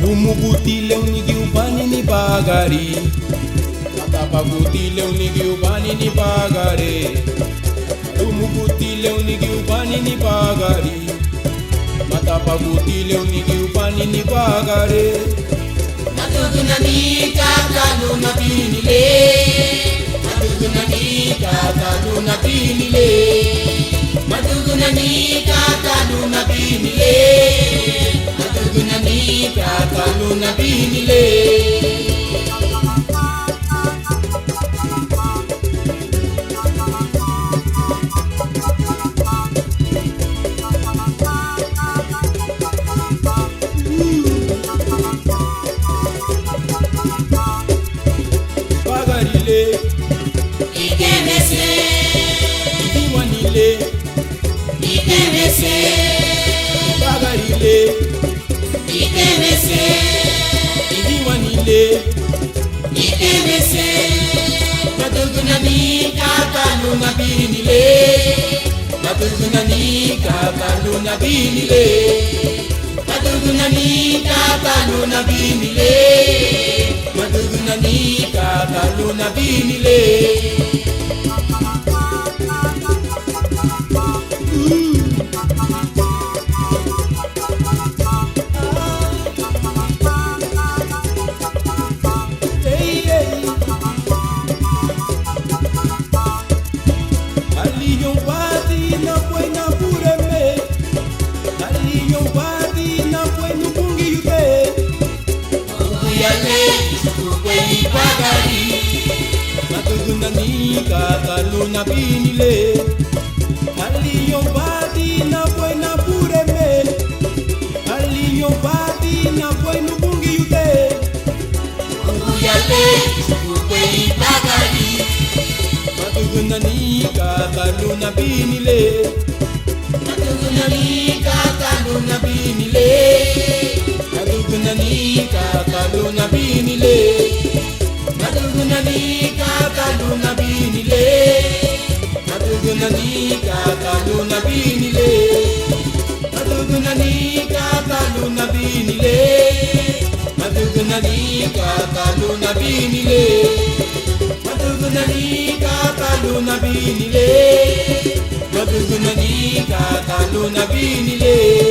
Lumubutile unigiubani ni bagari, matapagutile unigiubani ni bagare. Lumubutile unigiubani ni bagari, matapagutile unigiubani ni bagare. Matuguna ni kataluna binile, matuguna ni kataluna binile, matuguna ni kataluna binile, matuguna ni kataluna binile. Bagarile, Ikemese, Iwanile, Ikemese, Bagarile, Ikemese, Iwanile, Ikemese. Matuguna ni kataluna binile, matuguna ni kataluna binile, matuguna ni kataluna binile, matuguna ni kataluna binile. hey, hey. Aliyo badi na buena bureme, aliyo badi na buena bungi yute. Uyale ukweni bagari, Matuguna ni kataluna binile, aliyo badi na buena bureme, aliyo badi na buena bungi yute. uyale ukweni bagari, Matuguna ni kataluna binile, matuguna ni kataluna binile, matuguna ni kataluna binile, matuguna ni kataluna binile, matuguna ni kataluna binile, matuguna ni kataluna binile, matuguna ni kataluna binile, matuguna ni kataluna binile, matuguna ni kataluna binile.